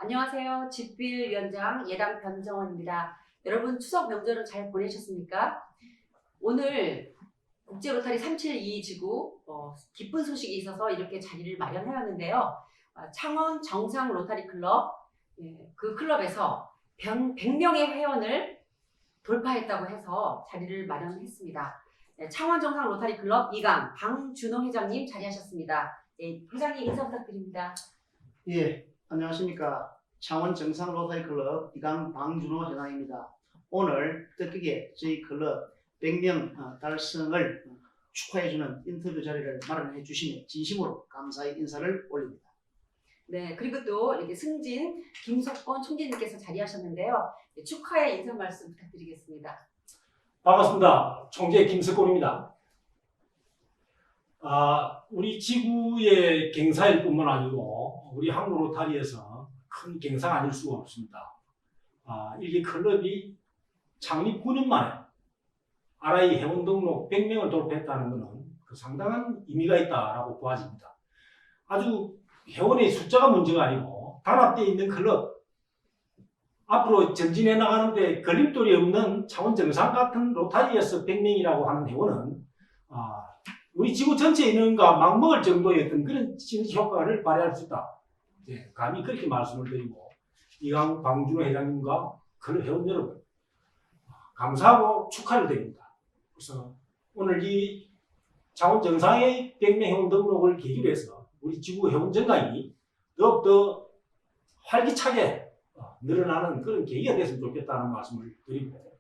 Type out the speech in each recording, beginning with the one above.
안녕하세요. 집빌위원장 예당 변정원입니다. 여러분 추석 명절은 잘 보내셨습니까? 오늘 국제로타리 372 지구 기쁜 소식이 있어서 이렇게 자리를 마련하였는데요. 창원 정상 로타리 클럽, 그 클럽에서 100명의 회원을 돌파했다고 해서 자리를 마련했습니다. 창원 정상 로타리 클럽 2강 방준호 회장님 자리하셨습니다. 회장님 인사 부탁드립니다. 예, 안녕하십니까. 창원 정상 로타리 클럽 이강 방준호 회장입니다. 오늘 뜻깊게 저희 클럽 100명 달성을 축하해주는 인터뷰 자리를 마련해 주시며 진심으로 감사의 인사를 올립니다. 네, 그리고 또 이렇게 승진 김석권 총재님께서 자리하셨는데요. 축하의 인사 말씀 부탁드리겠습니다. 반갑습니다. 총재 김석권입니다. 우리 지구의 갱사일 뿐만 아니고 우리 한국 로타리에서 큰 갱사가 아닐 수가 없습니다. 이게 클럽이 창립 9년 만에 RI 회원 등록 100명을 돌파했다는 것은 상당한 의미가 있다라고 보아집니다. 아주 회원의 숫자가 문제가 아니고 단합되어 있는 클럽, 앞으로 전진해 나가는데 걸림돌이 없는 창원 정상 같은 로타리에서 100명이라고 하는 회원은 우리 지구 전체에 있는 것과 맞먹을 정도의 어떤 그런 효과를 발휘할 수 있다. 감히 그렇게 말씀을 드리고 이강 방준호 회장님과 클럽 회원 여러분 감사하고 축하를 드립니다. 그래서 오늘 이 창원 정상의 100명 회원 등록을 계기로 해서 우리 지구 회원 정강이 더욱더 활기차게 늘어나는 그런 계기가 됐으면 좋겠다는 말씀을 드리고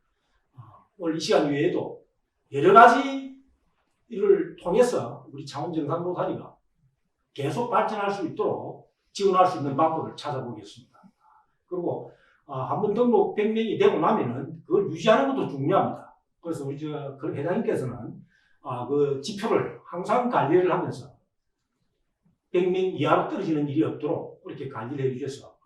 오늘 이 시간 외에도 여러 가지 이를 통해서 우리 창원 정상 로타리가 계속 발전할 수 있도록 지원할 수 있는 방법을 찾아보겠습니다. 그리고 한번 등록 100명이 되고 나면은 그걸 유지하는 것도 중요합니다. 그래서 우리 그 회장님께서는 그 지표를 항상 관리를 하면서 100명 이하로 떨어지는 일이 없도록 그렇게 관리를 해주셔서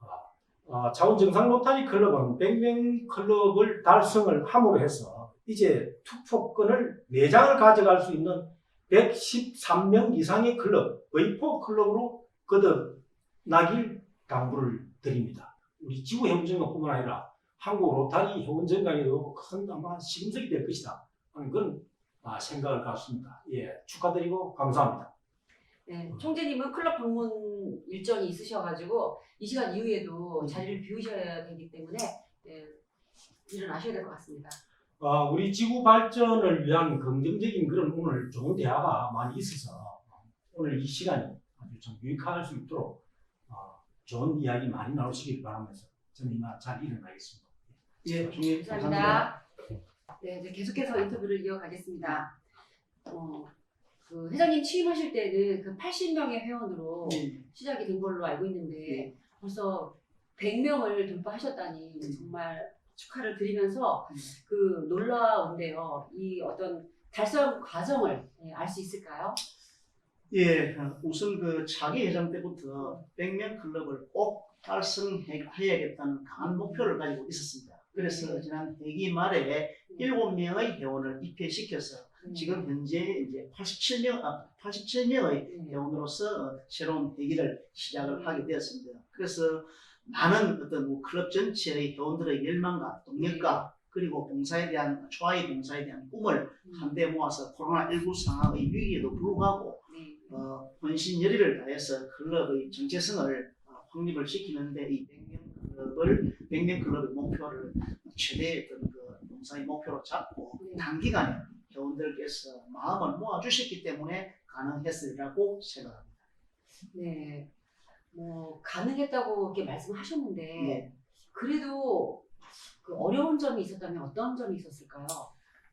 창원 정상 로타리 클럽은 100명 클럽을 달성을 함으로 해서 이제 투표권을 4장을 가져갈 수 있는 113명 이상의 클럽, 웨이포 클럽으로 거듭나길 당부를 드립니다. 우리 지구 회원정강뿐만 아니라 한국 로타리 회원정강에도 큰 아마 시금석이 될 것이다 하는 그런 생각을 갖습니다. 예, 축하드리고 감사합니다. 네, 총재님은 클럽 방문 일정이 있으셔가지고 이 시간 이후에도 자리를 비우셔야 되기 때문에 일어나셔야 될 것 같습니다. 우리 지구 발전을 위한 긍정적인 그런 오늘 좋은 대화가 많이 있어서 오늘 이 시간이 아주 좀 유익할 수 있도록 좋은 이야기 많이 나누시길 바라면서 저는 이만 잘 일어나겠습니다. 예, 중에 감사합니다. 네, 이제 계속해서 인터뷰를 이어가겠습니다. 그 회장님 취임하실 때는 그 80명의 회원으로 시작이 된 걸로 알고 있는데 벌써 100명을 돌파하셨다니 정말 축하를 드리면서 그 놀라운데요. 이 어떤 달성 과정을 알 수 있을까요? 예, 우선 그 차기 회장 때부터 100명 클럽을 꼭 달성해야겠다는 강한 목표를 가지고 있었습니다. 그래서 지난 회기 말에 7명의 회원을 입회시켜서 지금 현재 이제 87명의 회원으로서 새로운 회기를 시작을 하게 되었습니다. 그래서 많은 어떤 클럽 전체의 회원들의 열망과 동력과 그리고 봉사에 대한 초아이 봉사에 대한 꿈을 한데 모아서 코로나19 상황의 위기에도 불구하고 헌신열의를 다해서 클럽의 정체성을 확립을 시키는데 이 100명 클럽의 목표를 최대의 어떤 그 봉사의 목표로 잡고 단기간에 회원들께서 마음을 모아주셨기 때문에 가능했으리라고 생각합니다. 네, 뭐 가능했다고 이렇게 말씀하셨는데 그래도 그 어려운 점이 있었다면 어떤 점이 있었을까요?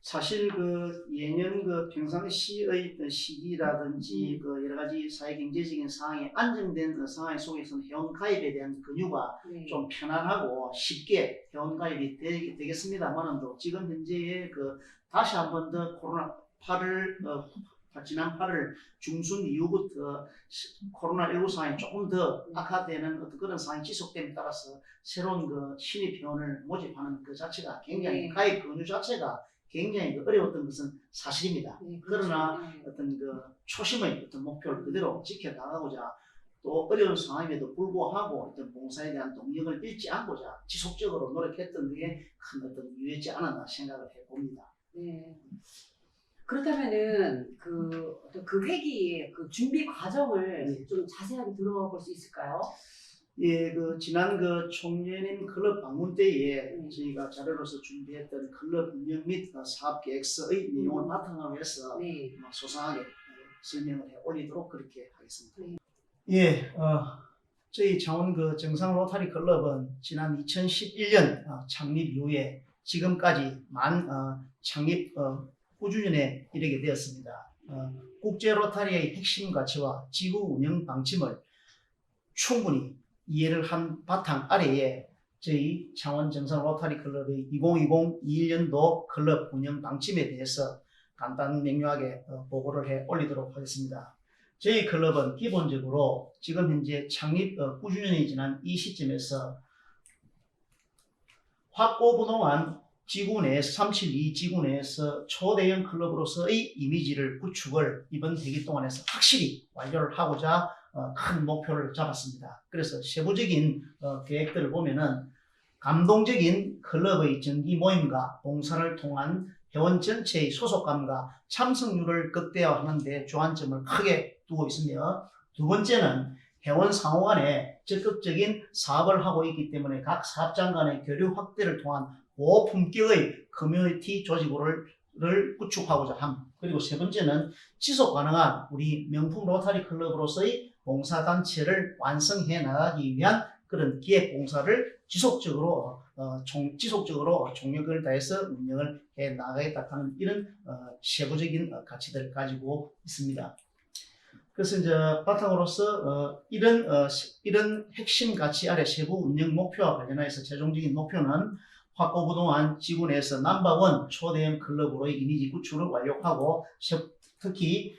사실 그 예년 그 평상시의 시기라든지 그 여러 가지 사회 경제적인 상황이 안정된 상황 속에서는 회원 가입에 대한 근유가 좀 편안하고 쉽게 회원 가입이 되겠습니다만은 또 지금 현재의 그 다시 한 번 더 코로나 8월 지난 8월 중순 이후부터 코로나19 상황이 조금 더 악화되는 어떤 그런 상황이 지속됨에 따라서 새로운 그 신입 회원을 모집하는 그 자체가 굉장히 가입 근유 자체가 굉장히 어려웠던 것은 사실입니다. 그러나 어떤 그 초심의 어떤 목표를 그대로 지켜나가고자 또 어려운 상황임에도 불구하고 어떤 봉사에 대한 동력을 잃지 않고자 지속적으로 노력했던 게 큰 어떤 이유였지 않았나 생각을 해봅니다. 네. 그렇다면은 어떤 그 회기의 그 준비 과정을 네. 좀 자세하게 들어볼 수 있을까요? 예, 지난 총재님 클럽 방문 때에 네. 저희가 자료로서 준비했던 클럽 운영 및 사업 계획서의 내용을 바탕으로 해서 네. 소상하게 설명을 해 올리도록 그렇게 하겠습니다. 네. 예, 저희 창원 정상 로타리 클럽은 지난 2011년 창립 이후에 지금까지 창립 9주년에 이르게 되었습니다. 국제 로타리의 핵심 가치와 지구 운영 방침을 충분히 이해를 한 바탕 아래에 저희 창원 정상 로타리 클럽의 2020-21년도 클럽 운영 방침에 대해서 간단 명료하게 보고를 해 올리도록 하겠습니다. 저희 클럽은 기본적으로 지금 현재 창립 9주년이 지난 이 시점에서 확고부동한 지구 내에서 372 지구 내에서 초대형 클럽으로서의 이미지를 구축을 이번 회기 동안에서 확실히 완료를 하고자 큰 목표를 잡았습니다. 그래서 세부적인 계획들을 보면은 감동적인 클럽의 정기 모임과 봉사를 통한 회원 전체의 소속감과 참석률을 극대화하는 데 주안점을 크게 두고 있으며, 두 번째는 회원 상호 간에 적극적인 사업을 하고 있기 때문에 각 사업장 간의 교류 확대를 통한 고품격의 커뮤니티 조직을 구축하고자 함. 그리고 세 번째는 지속 가능한 우리 명품 로타리 클럽으로서의 봉사단체를 완성해 나가기 위한 그런 기획 봉사를 지속적으로 총력을 다해서 운영을 해 나가겠다 하는 이런 세부적인 가치들을 가지고 있습니다. 그래서 이제 바탕으로서 이런 핵심 가치 아래 세부 운영 목표와 관련해서 최종적인 목표는 확고부동한 지구 내에서 넘버원 초대형 클럽으로의 이미지 구축을 완료하고, 특히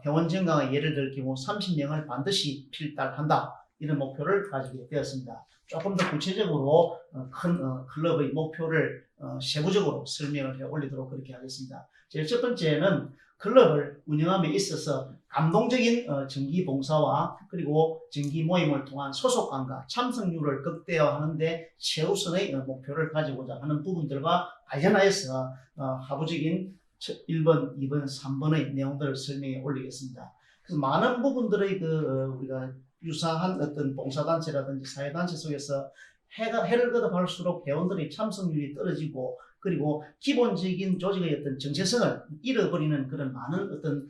회원 증강의 예를 들 경우 30명을 반드시 필달한다, 이런 목표를 가지게 되었습니다. 조금 더 구체적으로 큰 클럽의 목표를 세부적으로 설명을 해 올리도록 그렇게 하겠습니다. 제일 첫 번째는 클럽을 운영함에 있어서 감동적인 정기 봉사와 그리고 정기 모임을 통한 소속감과 참석률을 극대화하는 데 최우선의 목표를 가지고자 하는 부분들과 관련하여서 하부적인 1번, 2번, 3번의 내용들을 설명해 올리겠습니다. 그래서 많은 부분들의 우리가 유사한 어떤 봉사단체라든지 사회단체 속에서 해를 거듭할수록 회원들의 참석률이 떨어지고, 그리고 기본적인 조직의 어떤 정체성을 잃어버리는 그런 많은 어떤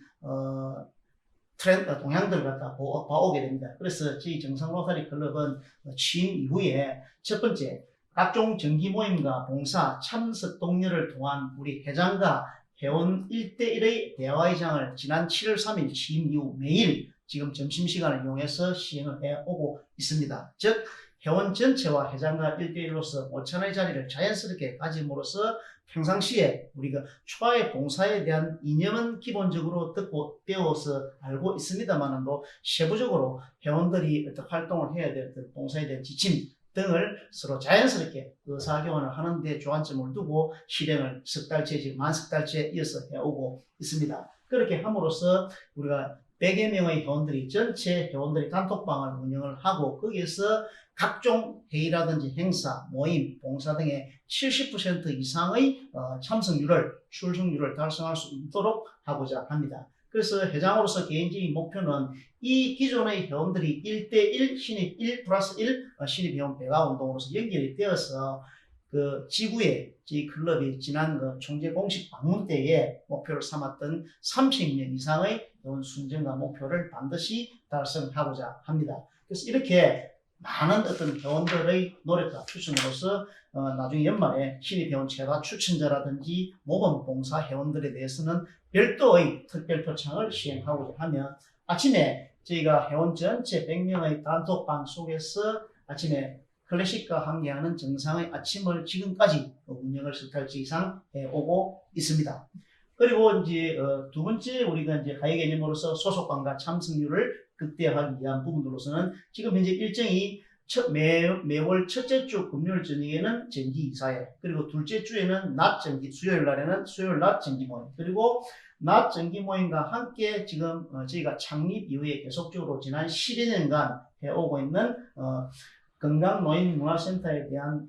트렌드, 동향들을 갖다 봐오게 됩니다. 그래서 저희 정상 로타리 클럽은 취임 이후에 첫 번째, 각종 정기 모임과 봉사, 참석 독려를 통한 우리 회장과 회원 1대1의 대화의 장을 지난 7월 3일 취임 이후 매일 지금 점심시간을 이용해서 시행을 해오고 있습니다. 즉, 회원 전체와 회장과 1대1로서 5천의 자리를 자연스럽게 가짐으로써 평상시에 우리가 초하의 봉사에 대한 이념은 기본적으로 듣고 배워서 알고 있습니다만도 세부적으로 회원들이 어떤 활동을 해야 될 어떤 봉사에 대한 지침 등을 서로 자연스럽게 의사교환을 하는 데 주안점을 두고 실행을 석 달째, 지금 만석 달째 이어서 해오고 있습니다. 그렇게 함으로써 우리가 100여 명의 회원들이 전체 회원들이 단톡방을 운영을 하고, 거기에서 각종 회의라든지 행사, 모임, 봉사 등의 70% 이상의 출석률을 달성할 수 있도록 하고자 합니다. 그래서 회장으로서 개인적인 목표는 이 기존의 회원들이 1대1 신입 1+1 신입 회원 배가 운동으로서 연결이 되어서 지구에 저희 클럽이 지난 총재 공식 방문 때에 목표를 삼았던 30명 이상의 회원 순정과 목표를 반드시 달성하고자 합니다. 그래서 이렇게 많은 어떤 회원들의 노력과 추천으로서 나중에 연말에 신입 회원 최다 추천자라든지 모범 봉사 회원들에 대해서는 별도의 특별 표창을 시행하고자 하며, 아침에 저희가 회원 전체 100명의 단톡방 속에서 아침에 클래식과 함께하는 정상의 아침을 지금까지 운영을 석 달째 이상 해오고 있습니다. 그리고 이제 두 번째, 우리가 이제 하위 개념으로서 소속감과 참석률을 극대화하기 위한 부분으로서는 지금 현재 일정이 매월 첫째 주 금요일 저녁에는 정기 이사회, 그리고 둘째 주에는 낮 정기, 수요일 날에는 수요일 낮 정기 모임, 그리고 낮 정기 모임과 함께 지금 저희가 창립 이후에 계속적으로 지난 12년간 해오고 있는 건강노인문화센터에 대한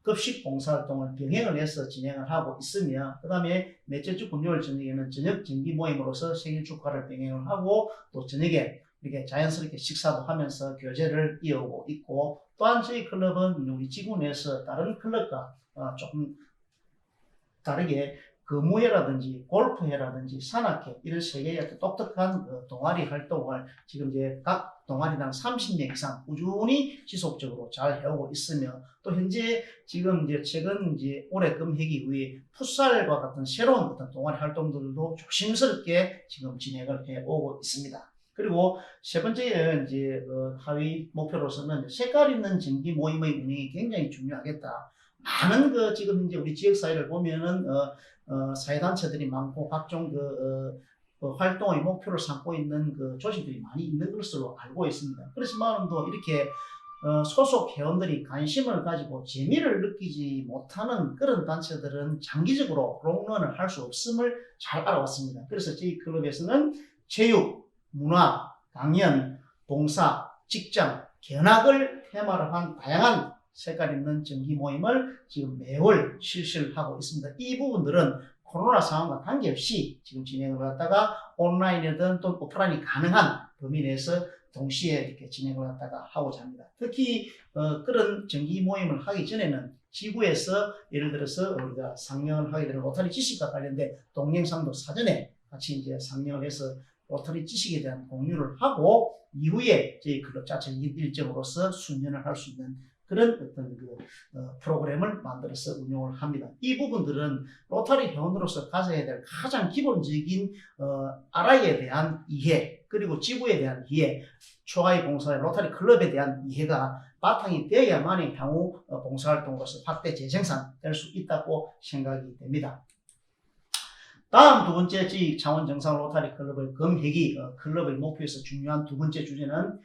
급식 봉사활동을 병행을 해서 진행을 하고 있으며, 그 다음에 넷째 주 금요일 저녁에는 저녁 정기 모임으로서 생일 축하를 병행을 하고, 또 저녁에 이렇게 자연스럽게 식사도 하면서 교제를 이어오고 있고, 또한 저희 클럽은 우리 지구 내에서 다른 클럽과 조금 다르게 금우회라든지 골프회라든지 산악회 이런 세 개의 독특한 동아리 활동을 지금 이제 각 동아리당 30명 이상 꾸준히 지속적으로 잘 해오고 있으며, 또 현재 지금 이제 최근 이제 올해 금해기 이후에 풋살과 같은 새로운 어떤 동아리 활동들도 조심스럽게 지금 진행을 해오고 있습니다. 그리고 세 번째는 이제 하위 목표로서는 색깔 있는 정기 모임의 운영이 굉장히 중요하겠다. 많은 지금 이제 우리 지역 사회를 보면은 사회단체들이 많고 각종 활동의 목표를 삼고 있는 조직들이 많이 있는 것으로 알고 있습니다. 그렇지만도 이렇게 소속 회원들이 관심을 가지고 재미를 느끼지 못하는 그런 단체들은 장기적으로 롱런을 할 수 없음을 잘 알아왔습니다. 그래서 저희 클럽에서는 체육, 문화, 강연, 봉사, 직장, 견학을 테마로 한 다양한 색깔 있는 정기 모임을 지금 매월 실시를 하고 있습니다. 이 부분들은 코로나 상황과 관계없이 지금 진행을 갖다가 온라인이든 또 오프라인이 가능한 범위 내에서 동시에 이렇게 진행을 갖다가 하고자 합니다. 특히 그런 정기 모임을 하기 전에는 지구에서 예를 들어서 우리가 상영을 하게 되는 로터리 지식과 관련된 동영상도 사전에 같이 이제 상영을 해서 로터리 지식에 대한 공유를 하고, 이후에 저희 클럽 자체 일정으로서 수년을 할 수 있는 그런 어떤 프로그램을 만들어서 운영을 합니다. 이 부분들은 로터리 회원으로서 가져야 될 가장 기본적인 알아야 대한 이해, 그리고 지구에 대한 이해, 초하위 봉사의 로터리 클럽에 대한 이해가 바탕이 되어야만이 향후 봉사활동으로서 확대 재생산될 수 있다고 생각이 됩니다. 다음 두 번째 저희 창원 정상 로터리 클럽의 금해기 클럽의 목표에서 중요한 두 번째 주제는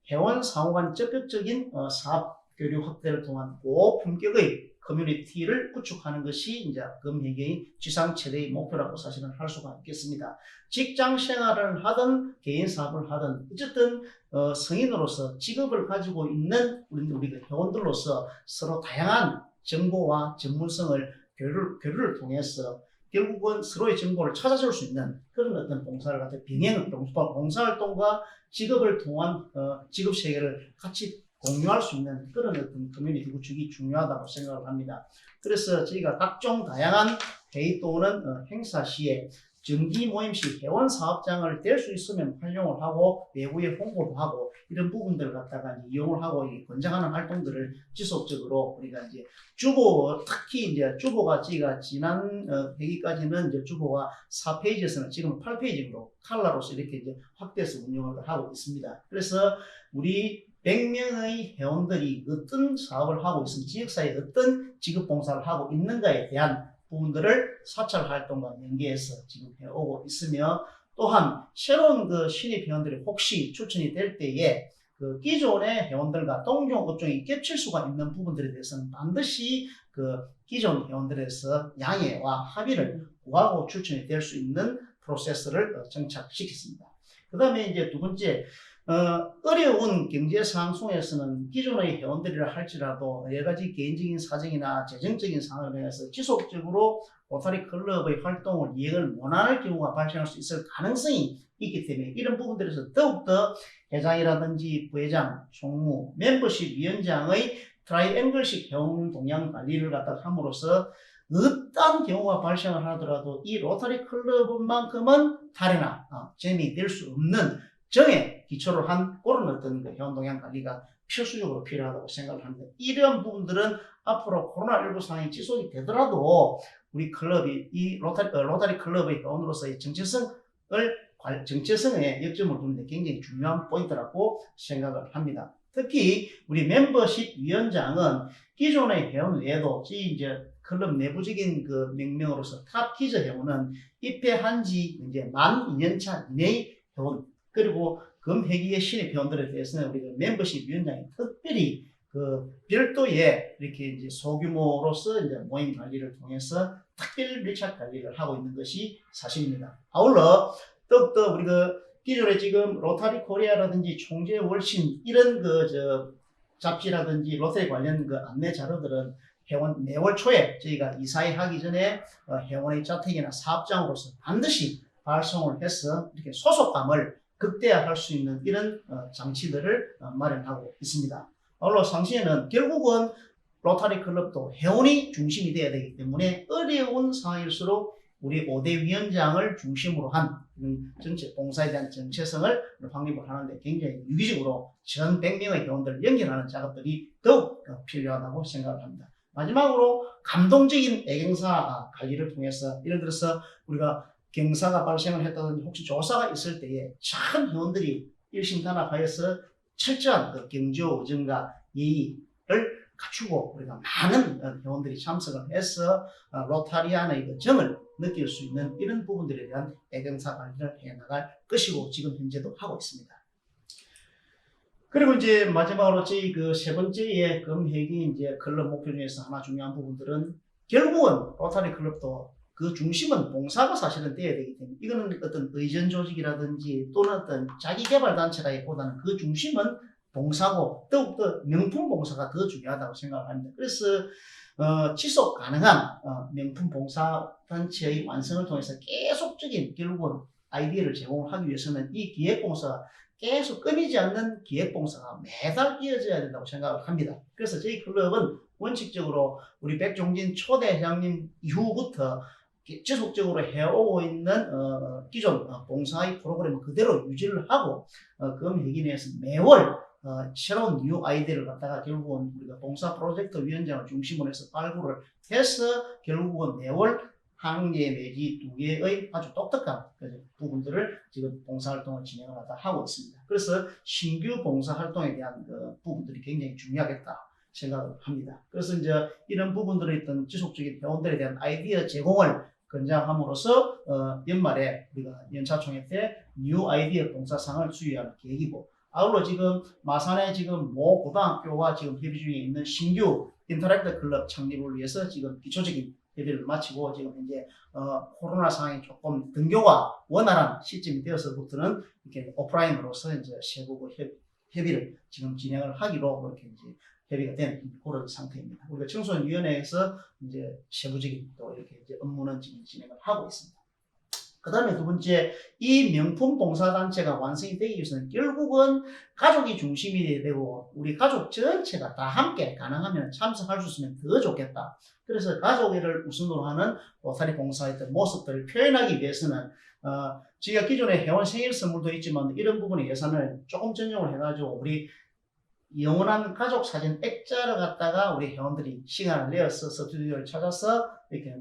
회원 상호 간 적극적인 사업 교류 확대를 통한 고품격의 커뮤니티를 구축하는 것이 이제 금해기의 지상 최대의 목표라고 사실은 할 수가 있겠습니다. 직장 생활을 하든 개인 사업을 하든 어쨌든 성인으로서 직업을 가지고 있는 우리 회원들로서 서로 다양한 정보와 전문성을 교류를 통해서 결국은 서로의 정보를 찾아줄 수 있는 그런 어떤 봉사를 갖다 봉사활동과 직업을 통한 직업 세계를 같이 공유할 수 있는 그런 어떤 커뮤니티 구축이 중요하다고 생각을 합니다. 그래서 저희가 각종 다양한 회의 또는 행사 시에 정기 모임 시 회원 사업장을 될 수 있으면 활용을 하고 외부에 홍보도 하고 이런 부분들을 갖다가 이용을 하고 권장하는 활동들을 지속적으로 우리가 이제 특히 이제 주보가 저희가 지난 회기까지는 이제 주보가 4페이지에서는 지금 8페이지로 칼라로서 이렇게 이제 확대해서 운영을 하고 있습니다. 그래서 우리 100명의 회원들이 어떤 사업을 하고 있으면 지역사회에 어떤 직업봉사를 하고 있는가에 대한 부분들을 사찰 활동과 연계해서 지금 해오고 있으며, 또한 새로운 신입 회원들이 혹시 추천이 될 때에 기존의 회원들과 동종 업종이 겹칠 수가 있는 부분들에 대해서는 반드시 기존 회원들에서 양해와 합의를 구하고 추천이 될 수 있는 프로세스를 정착시켰습니다. 그 다음에 이제 두 번째, 어려운 경제 상황 속에서는 기존의 회원들이라 할지라도 여러 가지 개인적인 사정이나 재정적인 상황을 통해서 지속적으로 로터리 클럽의 활동을 이행을 원할 경우가 발생할 수 있을 가능성이 있기 때문에 이런 부분들에서 더욱더 회장이라든지 부회장, 총무, 멤버십 위원장의 트라이앵글식 회원 동향 관리를 갖다가 함으로써 어떤 경우가 발생을 하더라도 이 로터리 클럽만큼은 탈이나 점이 될 수 없는 정에 기초를 한 그런 어떤 회원 동향 관리가 필수적으로 필요하다고 생각을 합니다. 이런 부분들은 앞으로 코로나19 상황이 지속이 되더라도 우리 클럽이 이 로터리 클럽의 회원으로서의 정체성에 역점을 두는데 굉장히 중요한 포인트라고 생각을 합니다. 특히 우리 멤버십 위원장은 기존의 회원 외에도 이제 클럽 내부적인 명명으로서 탑키즈 회원은 입회한 지 이제 만 2년차 이내의 회원, 그리고 금해기의 신입 회원들에 대해서는 우리가 멤버십 위원장이 특별히 별도의 이렇게 이제 소규모로서 이제 모임 관리를 통해서 특별 밀착 관리를 하고 있는 것이 사실입니다. 아울러 더욱더 우리 기존에 지금 로타리 코리아라든지 총재 월신 이런 잡지라든지 로터리 관련 안내 자료들은 회원 매월 초에 저희가 이사회 하기 전에 회원의 자택이나 사업장으로서 반드시 발송을 해서 이렇게 소속감을 극대화할 수 있는 이런 장치들을 마련하고 있습니다. 아울러 상시에는 결국은 로타리 클럽도 회원이 중심이 되어야 되기 때문에 어려운 상황일수록 우리 5대 위원장을 중심으로 한 정책, 봉사에 대한 정체성을 확립을 하는데 굉장히 유기적으로 전 100명의 회원들을 연결하는 작업들이 더욱 필요하다고 생각을 합니다. 마지막으로 감동적인 애경사 관리를 통해서 예를 들어서 우리가 경사가 발생을 했다든지 혹시 조사가 있을 때에 전 회원들이 일심단합하여서 철저한 경조 의정과 예의를 갖추고 우리가 많은 회원들이 참석을 해서 로타리안의 정을 느낄 수 있는 이런 부분들에 대한 애경사 관리를 해나갈 것이고 지금 현재도 하고 있습니다. 그리고 이제 마지막으로 저희 세 번째의 금회기 이제 클럽 목표 중에서 하나 중요한 부분들은 결국은 로타리 클럽도 그 중심은 봉사가 사실은 돼야 되기 때문에 이거는 어떤 의전 조직이라든지 또는 어떤 자기개발 단체라기보다는 그 중심은 봉사고 더욱더 명품 봉사가 더 중요하다고 생각합니다. 그래서 지속 가능한 명품 봉사 단체의 완성을 통해서 계속적인 결국은 아이디어를 제공하기 위해서는 이 기획봉사가 계속 끊이지 않는 기획봉사가 매달 이어져야 된다고 생각을 합니다. 그래서 저희 클럽은 원칙적으로 우리 백종진 초대 회장님 이후부터 지속적으로 해오고 있는 기존 봉사의 프로그램을 그대로 유지를 하고 금회기 내에서 매월 새로운 뉴 아이디어를 갖다가 결국은 우리가 봉사 프로젝트 위원장을 중심으로 해서 발굴을 해서 결국은 매월 한 개 내지 두 개의 아주 독특한 부분들을 지금 봉사활동을 진행을 하고 있습니다. 그래서 신규 봉사활동에 대한 부분들이 굉장히 중요하겠다 생각을 합니다. 그래서 이제 이런 부분들에 있던 지속적인 회원들에 대한 아이디어 제공을 권장함으로써 연말에 우리가 연차총회 때 뉴 아이디어 봉사상을 수여할 계획이고 아울러 지금 마산에 지금 모 고등학교와 지금 협의 중에 있는 신규 인터랙트 클럽 창립을 위해서 지금 기초적인 협의를 마치고 지금 현재 코로나 상황이 조금 등교가 원활한 시점이 되어서부터는 이렇게 오프라인으로서 이제 세부 협의를 지금 진행을 하기로 그렇게 이제 협의가 된 그런 상태입니다. 우리가 청소년위원회에서 이제 세부적인 또 이렇게 이제 업무는 지금 진행을 하고 있습니다. 그 다음에 두 번째, 이 명품 봉사단체가 완성이 되기 위해서는 결국은 가족이 중심이 되고 우리 가족 전체가 다 함께 가능하면 참석할 수 있으면 더 좋겠다. 그래서 가족을 우선으로 하는 로타리 봉사의 모습들을 표현하기 위해서는 저희가 기존에 회원 생일 선물도 있지만 이런 부분의 예산을 조금 전용을 해가지고 우리 영원한 가족 사진 액자를 갖다가 우리 회원들이 시간을 내어서 스튜디오를 찾아서 이렇게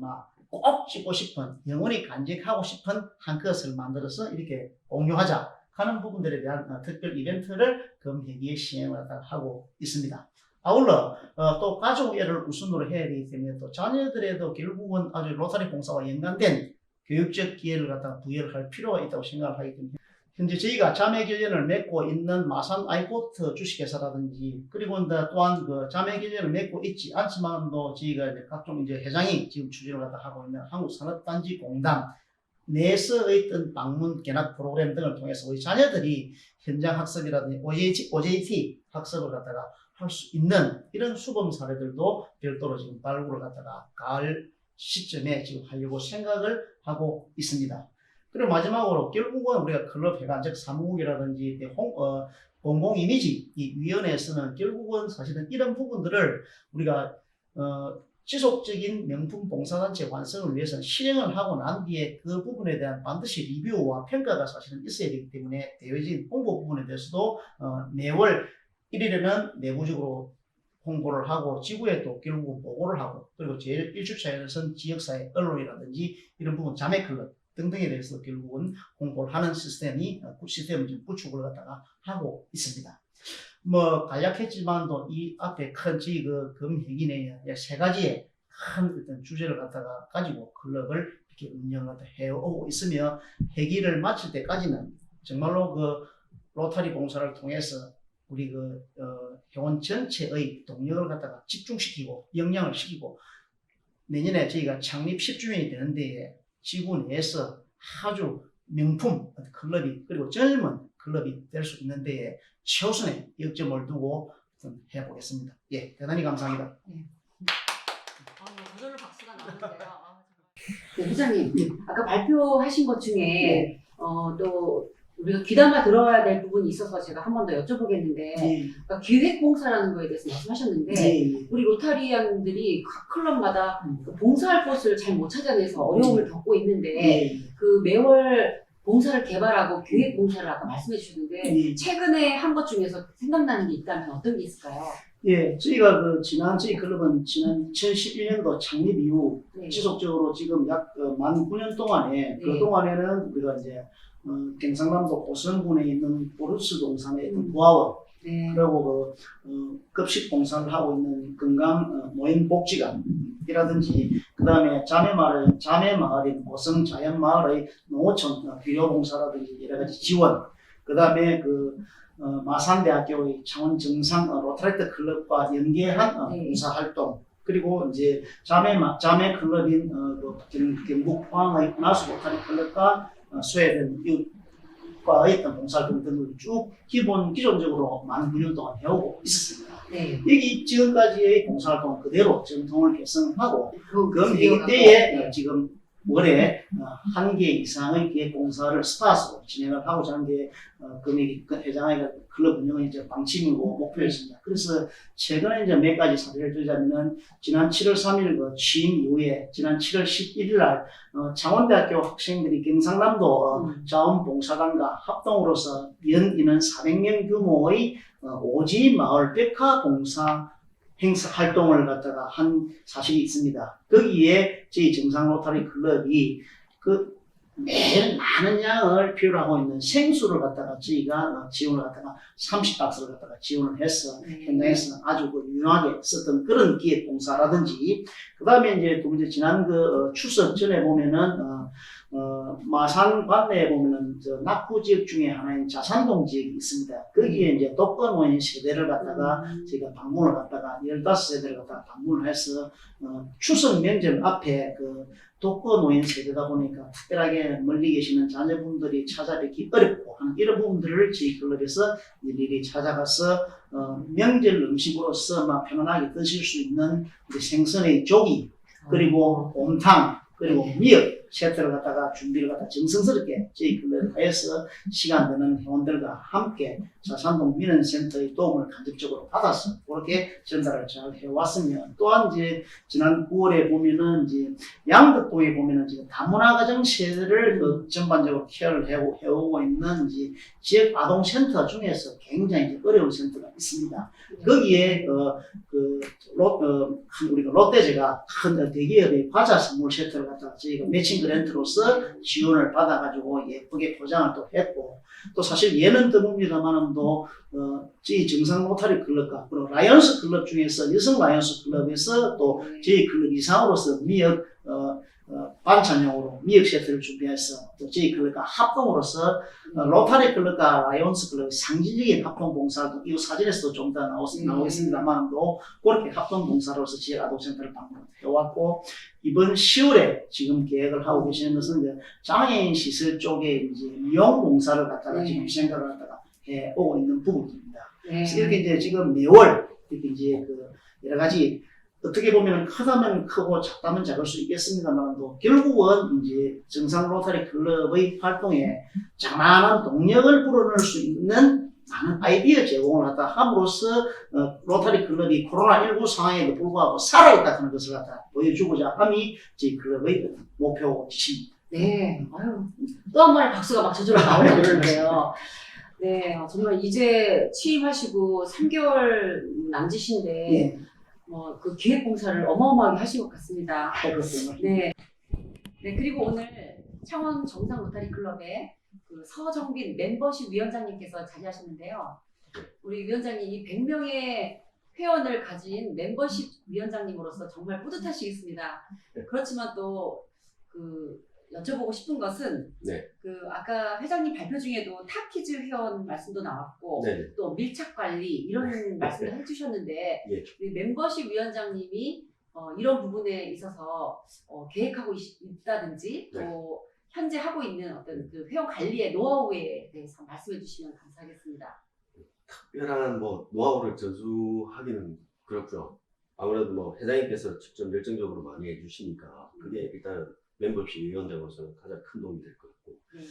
꼭 찍고 싶은 영원히 간직하고 싶은 한 컷을 만들어서 이렇게 공유하자 하는 부분들에 대한 특별 이벤트를 금회기에 시행을 하고 있습니다. 아울러 또 가족애를 우선으로 해야 되기 때문에 또 자녀들에도 결국은 아주 로타리 봉사와 연관된 교육적 기회를 갖다가 부여를 할 필요가 있다고 생각을 하기 때문에 현재 저희가 자매 결연을 맺고 있는 마산 아이포트 주식회사라든지 그리고 또한 자매 결연을 맺고 있지 않지만도 저희가 이제 각종 이제 회장이 지금 추진을 하고 있는 한국산업단지공단 내에서의 어떤 방문 견학 프로그램 등을 통해서 우리 자녀들이 현장 학습이라든지 OJT 학습을 갖다가 할 수 있는 이런 수범 사례들도 별도로 지금 발굴을 갖다가 가을 시점에 지금 하려고 생각을 하고 있습니다. 그리고 마지막으로 결국은 우리가 클럽 회관 즉 사무국이라든지 공공 이미지 이 위원회에서는 결국은 사실은 이런 부분들을 우리가 지속적인 명품 봉사단체 완성을 위해서는 실행을 하고 난 뒤에 그 부분에 대한 반드시 리뷰와 평가가 사실은 있어야 되기 때문에 대외적인 홍보 부분에 대해서도 매월 1일에는 내부적으로 홍보를 하고 지구에 또 결국 보고를 하고 그리고 제일 1주차에서는 지역사회 언론이라든지 이런 부분 자매클럽 등등에 대해서 결국은 홍보를 하는 시스템을 지금 구축을 갖다가 하고 있습니다. 간략했지만도 이 앞에 큰 저희 금회기 내에 세 가지의 큰 어떤 주제를 갖다가 가지고 클럽을 이렇게 운영을 해오고 있으며 회기를 마칠 때까지는 정말로 로타리 봉사를 통해서 우리 회원 전체의 동력을 갖다가 집중시키고 영향을 시키고 내년에 저희가 창립 10주년이 되는데 지구 내에서 아주 명품 클럽이 그리고 젊은 클럽이 될 수 있는데 최우선의 역점을 두고 해보겠습니다. 예, 대단히 감사합니다. 저절로 박수가 나오는데요. 네, 회장님, 아까 발표하신 것 중에 또 우리가 귀담아 들어야 될 부분이 있어서 제가 한 번 더 여쭤보겠는데 예, 그러니까 기획봉사라는 거에 대해서 말씀하셨는데 예, 우리 로타리안들이 각 클럽마다 그 봉사할 곳을 잘 못 찾아내서 어려움을 겪고 있는데 예, 그 매월 봉사를 개발하고 기획 봉사를 아까 말씀해 주셨는데 예. 최근에 한 것 중에서 생각나는 게 있다면 어떤 게 있을까요? 예, 저희가 저희 클럽은 지난 2011년도 창립 이후 네. 지속적으로 지금 약 만 9년 동안에 네. 그 동안에는 우리가 이제 경상남도 고성군에 있는 보르스 동산에 있는 부하원 네. 그리고 급식 봉사를 하고 있는 건강 노인복지관이라든지 그 다음에 자매마을인 고성 자연마을의 농어촌 비료봉사라든지 여러 가지 지원 그 다음에 마산대학교의 창원 정상 로타리트 클럽과 연계한 네. 봉사활동 그리고 이제 자매 클럽인 경북 포항의 나수 로타리 클럽과 스웨덴 이웃과의 어떤 봉사활동 등을 쭉 기존적으로 많은 9년 동안 해오고 있었습니다. 네. 여기 지금까지의 봉사활동은 그대로 전통을 개성하고 그럼 기억하고. 이때에 지금 올해 1개 이상의 기획 봉사를 스타트로 진행을 하고자 하는 게 금액이 회장회가 클럽 운영의 이제 방침이고 목표였습니다. 그래서 최근에 이제 몇 가지 사례를 들자면 지난 7월 3일 취임 이후에 지난 7월 11일 날 창원대학교 학생들이 경상남도 자원봉사단과 합동으로서 연 인원 400명 규모의 오지 마을 백화 봉사 행사 활동을 갖다가 한 사실이 있습니다. 거기에 저희 정상 로타리 클럽이 매일 많은 양을 필요로 하고 있는 생수를 갖다가 저희가 지원을 갖다가 30박스를 갖다가 지원을 해서 현장에서 아주 유용하게 썼던 그런 기획 봉사라든지 그 다음에 이제 두 번째 지난 추석 전에 보면은 마산 관내에 보면은 낙후 지역 중에 하나인 자산동 지역이 있습니다. 거기에 이제 독거노인 세대를 갖다가 저희가 방문을 갖다가 15세대를 갖다가 방문을 해서 추석 명절 앞에 독거노인 세대다 보니까 특별하게 멀리 계시는 자녀분들이 찾아뵙기 어렵고 하는 이런 부분들을 저희 클럽에서 일일이 찾아가서 명절 음식으로서 편안하게 드실 수 있는 우리 생선의 조기 그리고 곰탕 그리고 미역 세트를 갖다가 준비를 갖다 정성스럽게 저희 클럽에 해서 시간 되는 회원들과 함께 자산동 민원센터의 도움을 간접적으로 받아서 그렇게 전달을 잘 해왔으면 또한 이제 지난 9월에 보면은 이제 양덕동에 보면은 지금 다문화 가정 세대를 전반적으로 케어를 해오고 있는 이제 지역 아동센터 중에서 굉장히 이제 어려운 센터가 있습니다. 거기에 우리가 롯데제가 큰 대기업의 과자 선물 세트를 갖다가 저희가 매칭 그랜트로서 지원을 받아가지고 예쁘게 포장을 또 했고 또 사실 얘는 드뭅니다만은 또 저희 정상 로타리 클럽과 그리고 라이언스 클럽 중에서 여성 라이언스 클럽에서 또 저희 클럽 이상으로서 미역 반찬용으로 미역 세트를 준비해서 또 저희 클럽과 합동으로서 로타리 클럽과 라이온스 클럽의 상징적인 합동 봉사도 이 사진에서도 좀 더 나오겠습니다만도 그렇게 합동 봉사로서 지역 아동센터를 방문해왔고 이번 10월에 지금 계획을 하고 계시는 것은 이제 장애인 시설 쪽에 이제 미용 봉사를 갖다가 지금 생각을 갖다가 해오고 있는 부분입니다. 그래서 이렇게 이제 지금 매월 이렇게 이제 여러 가지 어떻게 보면 크다면 크고 작다면 작을 수 있겠습니다만도 결국은 이제 정상 로타리 클럽의 활동에 장만한 동력을 불어넣을 수 있는 많은 아이디어 제공을 하다 함으로써 로타리 클럽이 코로나19 상황에도 불구하고 살아있다는 것을 갖다 보여주고자 함이 저희 클럽의 목표 지침입니다. 네, 아유, 또 한 번의 박수가 막 저절로 나오는데요. 네, 정말 이제 취임하시고 3개월 남짓인데 그 기획 봉사를 어마어마하게 하신 것 같습니다. 네. 네, 그리고 오늘 창원 정상 로타리 클럽의 서정빈 멤버십 위원장님께서 자리하셨는데요. 우리 위원장님 이 100명의 회원을 가진 멤버십 위원장님으로서 정말 뿌듯하시겠습니다. 그렇지만 또 여쭤보고 싶은 것은 아까 회장님 발표 중에도 탑키즈 회원 말씀도 나왔고 또 밀착 관리 이런 말씀을 해주셨는데 우리 멤버십 위원장님이 이런 부분에 있어서 계획하고 있다든지 네. 또 현재 하고 있는 어떤 그 회원 관리의 노하우에 대해서 말씀해 주시면 감사하겠습니다. 특별한 뭐 노하우를 전수하기는 그렇고요. 아무래도 뭐 회장님께서 직접 열정적으로 많이 해주시니까 그게 일단 멤버십 위원장으로서는 가장 큰 도움이 될 것 같고, 네.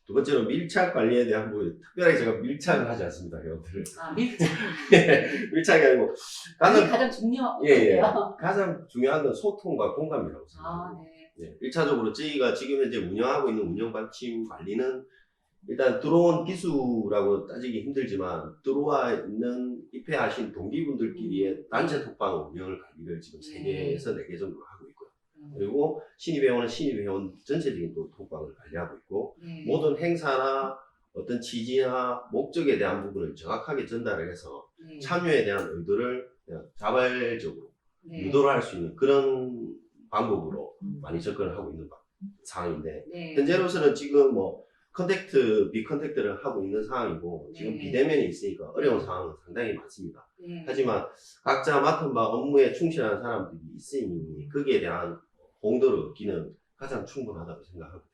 두 번째로 밀착 관리에 대한 부분, 특별하게 제가 밀착을 하지 않습니다, 회원들을. 밀착. 밀착이 아니고 그게 가장 가장 중요해요. 예, 예. 가장 중요한 건 소통과 공감이라고 생각합니다. 네. 1차적으로 저희가 지금 현재 운영하고 있는 운영 방침 관리는 일단 들어온 기수라고 따지기 힘들지만 들어와 있는 입회하신 동기분들끼리의 단체 톡방 운영을 관리를 지금 3개에서 4개 정도 하고 있고요. 그리고 신입 회원은 신입 회원 전체적인 또 톡방을 관리하고 있고, 네. 모든 행사나 어떤 취지나 목적에 대한 부분을 정확하게 전달을 해서 네. 참여에 대한 의도를 그냥 자발적으로 네. 유도를 할 수 있는 그런 방법으로 음. 많이 접근을 하고 있는 상황인데, 네. 현재로서는 지금 뭐 컨택트, 비컨택트를 하고 있는 상황이고, 지금 네. 비대면이 있으니까 어려운 상황은 상당히 많습니다. 네. 하지만 각자 맡은 바 업무에 충실한 사람들이 있으니 거기에 대한 공도를 얻기는 가장 충분하다고 생각하거든요.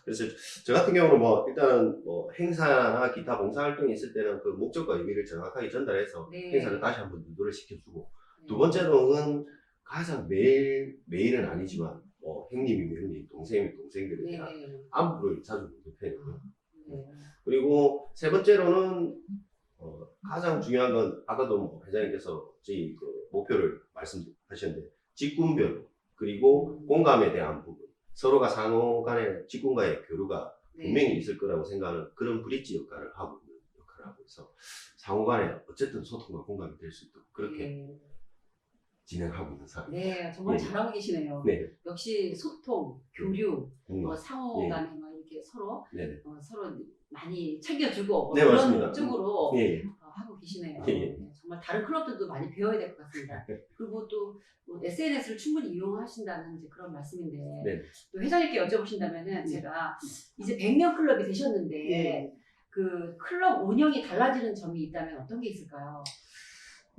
그래서 저 같은 경우는 뭐 일단은 뭐 행사나 기타 봉사활동이 있을 때는 그 목적과 의미를 정확하게 전달해서 네. 행사를 다시 한번 유도를 시켜주고, 네. 두 번째로는 가장 매일은 아니지만 뭐 형님이면 형님, 동생이면 동생들에 네. 대한 안부를 자주 묻는 편이고요. 네. 그리고 세 번째로는 가장 중요한 건 아까도 뭐 회장님께서 저희 그 목표를 말씀하셨는데, 직군별 그리고 공감에 대한 부분, 서로가 상호 간의 직군과의 교류가 네. 분명히 있을 거라고 생각하는 그런 브릿지 역할을 하고 있는 역할을 하고 있어 상호 간에 어쨌든 소통과 공감이 될 수 있도록 그렇게 네. 진행하고 있는 상황입니다. 네, 정말 네. 잘하고 계시네요. 네. 역시 소통, 교류, 공감. 상호 예. 간에 막 이렇게 서로 네. 서로 많이 챙겨주고 네, 그런 맞습니다. 쪽으로 예. 하고 계시네요. 예, 예. 네, 정말 다른 클럽들도 많이 배워야 될 것 같습니다. 그리고 또 SNS를 충분히 이용하신다는 이제 그런 말씀인데, 네. 또 회장님께 여쭤보신다면은 제가 이제 100명 클럽이 되셨는데 예. 그 클럽 운영이 달라지는 점이 있다면 어떤 게 있을까요?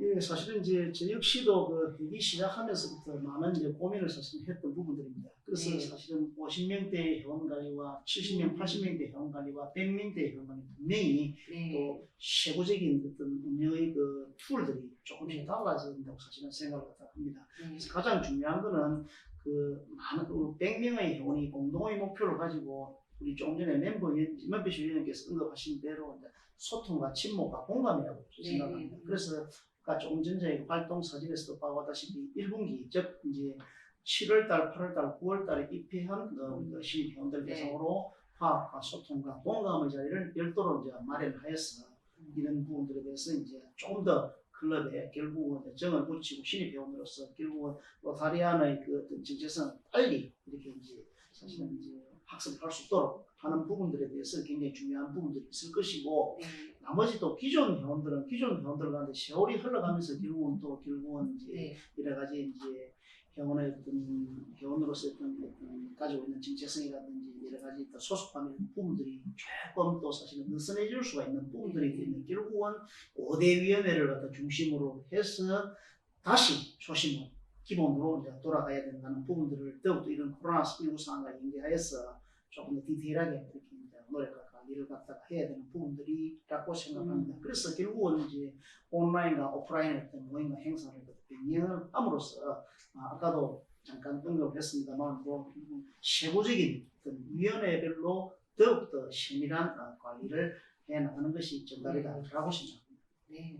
예, 사실은 이제 저 역시도 그 회기 시작하면서부터 많은 이제 고민을 사실 했던 부분들입니다. 그래서 네. 사실은 50명대 회원 관리와 70명, 80명대 회원 관리와 100명대 회원 관리 분명히 네. 또 세부적인 어떤 운영의 그 툴들이 조금씩 네. 달라진다고 사실은 생각을 합니다. 네. 그래서 가장 중요한 거는 그 많은 100명의 회원이 공동의 목표를 가지고 우리 조금 전에 멤버십 위원님께서 언급하신 대로 이제 소통과 친목과 공감이라고 네. 생각합니다. 그래서 아까 조금 전에 활동 사진에서도 봐왔다시피 1분기 즉 이제 7월달, 8월달, 9월달에 입회한 그 신입 회원들 네. 대상으로 화합과 소통과 공감의 자리를 별도로 이제 마련하여서 이런 부분들에 대해서 이제 조금 더 클럽에 결국은 정을 붙이고 신입 회원으로서 결국은 로타리안의 그 어떤 정체성을 빨리 이렇게 이제 사실은 이제 학습할 수 있도록 하는 부분들에 대해서 굉장히 중요한 부분들이 있을 것이고, 네. 나머지 또 기존 회원들 가운데 세월이 흘러가면서 결국은 이제 네. 여러 가지 이제 회원의 어떤 회원으로서 어떤 가지고 있는 정체성이라든지 여러 가지 또 소속감의 부분들이 조금 또 사실은 느슨해질 수가 있는 부분들이 있는데, 결국은 5대 위원회를 갖다 중심으로 해서 다시 초심을 기본으로 이제 돌아가야 된다는 부분들을 더욱더 이런 코로나19 상황과 연계하여서 조금 더 디테일하게 이렇게 이제 노력과 관리를 갖다가 해야 되는 부분들이라고 생각합니다. 그래서 결국은 이제 온라인과 오프라인의 어떤 모임과 행사를 병행을 함으로써 아까도 잠깐 언급을 했습니다만 뭐 세부적인 어떤 위원회별로 더욱더 세밀한 관리를 해 나가는 것이 정답이다라고 생각합니다. 네.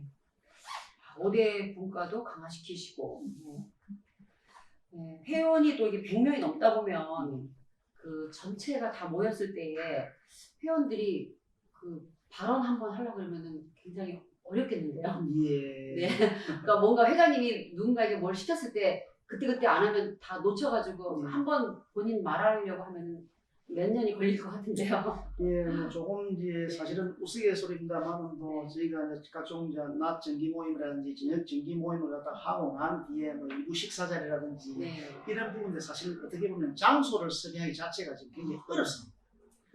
5대 분과도 강화시키시고, 네. 회원이 또 이게 100명이 넘다 보면 그 전체가 다 모였을 때에 회원들이 그 발언 한번 하려고 그러면은 굉장히 어렵겠는데요. 예. 네. 그러니까 뭔가 회장님이 누군가에게 뭘 시켰을 때 그때 안 하면 다 놓쳐가지고 한번 본인 말하려고 하면 몇 년이 걸릴 것 같은데요. 예, 뭐 조금 이제 사실은 우스갯소리입니다만은 뭐 저희가 이제 각종 이제 낮 정기 모임이라든지 저녁 정기 모임을 갖다 하고 난 뒤에 뭐 일부 식사 자리라든지 네. 이런 부분들 사실 어떻게 보면 장소를 섭외하기 자체가 지금 굉장히 어렵습니다.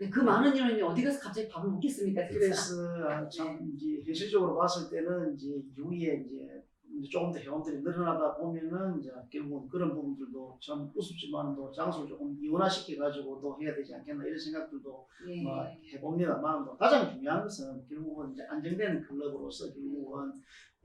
네, 그 많은 인원이 어디 가서 갑자기 밥을 먹겠습니까? 진짜? 그래서 참 이제 현실적으로 봤을 때는 이제 유의에 이제 이제 조금 더 회원들이 늘어나다 보면은 이제 결국은 그런 부분들도 참 우습지만 또 장소를 조금 이원화시켜 가지고 또 해야 되지 않겠나 이런 생각들도 네. 뭐 해봅니다만 또 가장 중요한 것은 결국은 이제 안정되는 클럽으로서 결국은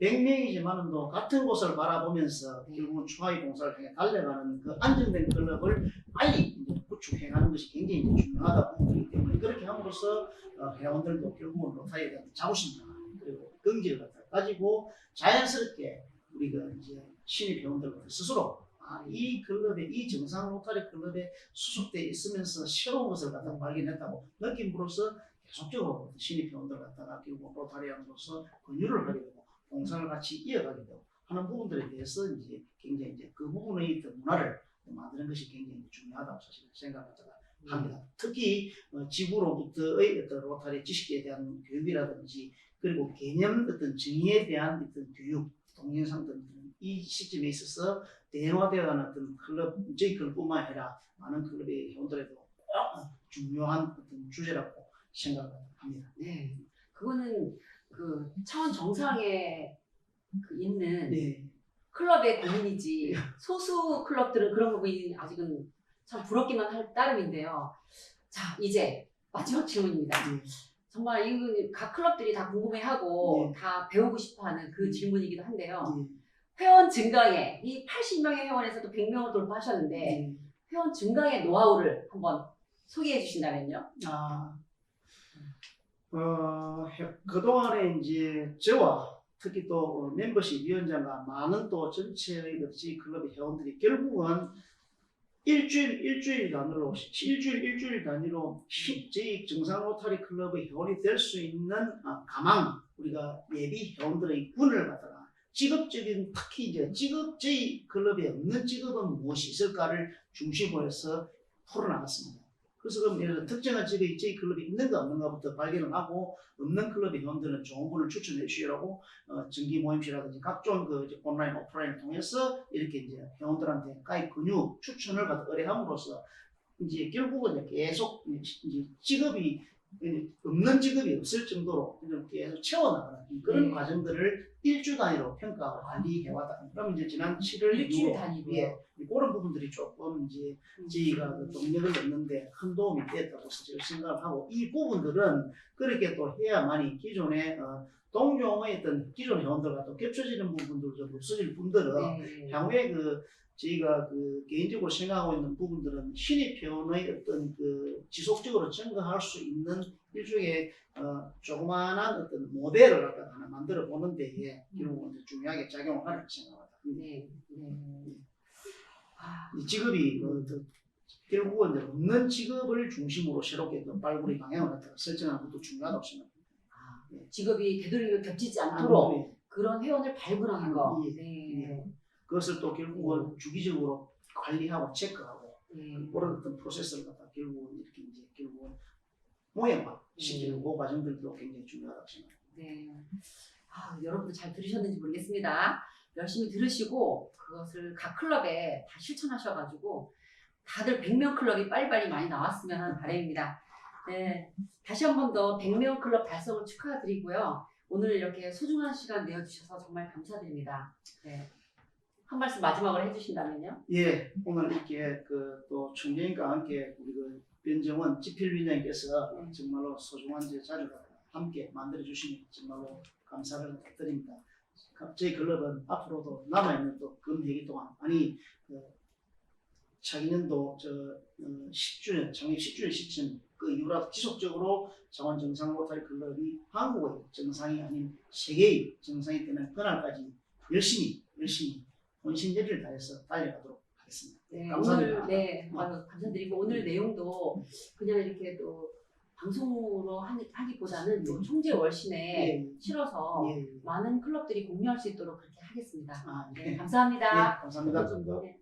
100명이지만은 또 같은 곳을 바라보면서 결국은 추하의 봉사를 향해 달려가는 그 안정된 클럽을 빨리 이제 구축해가는 것이 굉장히 이제 중요하다고 보기 때문에 그렇게 함으로써 회원들도 결국은 로타리에 대한 자부심과 그리고 긍지를 갖다 가지고 자연스럽게 우리가 이제 신입 회원들 스스로 이 클럽에 이 정상 로타리 클럽에 수속돼 있으면서 새로운 것을 갖다 발견했다고 느낌으로써 계속적으로 신입 회원들 갖다가 결국 로타리안으로서 권유를 하게 되고 봉사를 같이 이어가게 되고 하는 부분들에 대해서 이제 굉장히 이제 그 부분의 어떤 문화를 만드는 것이 굉장히 중요하다고 사실 생각합니다. 특히 지구로부터의 어떤 로타리 지식에 대한 교육이라든지 그리고 개념 어떤 정의에 대한 어떤 교육, 동영상 등이 시점에 있어서 대형화되어가는 어떤 클럽, 저희 클럽뿐만 아니라 많은 클럽의 회원들에도 중요한 어떤 주제라고 생각합니다. 네. 그거는 그 차원 정상에 그 있는 네. 클럽의 고민이지 소수 클럽들은 그런 부분이 아직은 참 부럽기만 할 따름인데요. 자, 이제 마지막 질문입니다. 네. 정말 이건 각 클럽들이 다 궁금해하고 네. 다 배우고 싶어하는 그 질문이기도 한데요. 네. 회원 증강에 이 80명의 회원에서도 100명을 돌파하셨는데 네. 회원 증강의 노하우를 한번 소개해 주신다면요. 그동안에 이제 저와 특히 또 멤버십 위원장과 많은 또 전체의 저희 클럽의 회원들이 결국은 일주일 단위로 저희 정상 로타리 클럽의 회원이 될 수 있는 가망 우리가 예비 회원들의 군을 갖다가 직업적인 특히 이제 저희 클럽에 없는 직업은 무엇이 있을까를 중심으로 해서 풀어나갔습니다. 그래서 그럼 예를 들어 특정한 직업이 저희 클럽에 있는가 없는가부터 발견을 하고 없는 클럽의 회원들은 좋은 분을 추천해 주시라고 정기 모임실이라든지 각종 그 온라인 오프라인을 통해서 이렇게 이제 회원들한테 가입 권유 추천을 받아 의뢰함으로써 이제 결국은 이제 계속 이제 직업이 없는 직업이 없을 정도로 계속 채워나가는 그런 과정들을 일주 단위로 평가하고 관리해왔다. 그럼 이제 지난 7월 일주일 단위로. 예, 그런 부분들이 조금 이제 저희가 그 동력을 얻는데 큰 도움이 됐다고 생각을 하고 이 부분들은 그렇게 또 해야만이 기존의 동종의 어떤 기존 회원들과 또 겹쳐지는 부분들도 좀 없어질 뿐더러 네. 향후에 그 저희가 그 개인적으로 생각하고 있는 부분들은 신입 회원의 어떤 그 지속적으로 증가할 수 있는 일종의 조그마한 어떤 모델을 갖다가 하나 만들어 보는 데에 결국은 중요하게 작용을 하리라고 생각합니다. 네. 네. 이 직업이 결국은 이제 없는 직업을 중심으로 새롭게 발굴의 방향을 갖다가 설정하는 것도 중요하다고 생각합니다. 직업이 되도록이면 ገብ지지 않도록 네. 그런 회원을 발굴하는 거. 예. 네. 그것을 또 결국은 주기적으로 관리하고 체크하고 네. 그런 어떤 프로세스를 갖다 결국은 이렇게 이제 결국은 모형화 시키는 그 과정들도 굉장히 중요하다고 생각합니다. 네. 여러분도 잘 들으셨는지 모르겠습니다. 열심히 들으시고 그것을 각 클럽에 다 실천하셔가지고 다들 100명 클럽이 빨리빨리 많이 나왔으면 하는 바람입니다. 네. 다시 한 번 더 100명 클럽 달성을 축하드리고요. 오늘 이렇게 소중한 시간 내어주셔서 정말 감사드립니다. 네. 한 말씀 마지막으로 해주신다면요? 예, 오늘 이렇게 그 또 청년과 함께 우리 그 변정원 지필위원장께서 정말로 소중한 제 자료를 함께 만들어 주시니 정말로 감사를 드립니다. 저희 클럽은 앞으로도 남아있는 또 금회기 동안 차기년도 10주년 창립 10주년 시점 그 이후로 지속적으로 창원 정상 로타리 클럽이 한국의 정상이 아닌 세계의 정상이 되는 그날까지 열심히 혼신열의를 다해서 달려가도록 하겠습니다. 네, 감사합니다. 오늘 감사드리고 오늘 내용도 그냥 이렇게 또 방송으로 하기보다는 또 총재 월신에 실어서 많은 클럽들이 공유할 수 있도록 그렇게 하겠습니다. 네, 감사합니다. 감사합니다. 감사합니다. 네.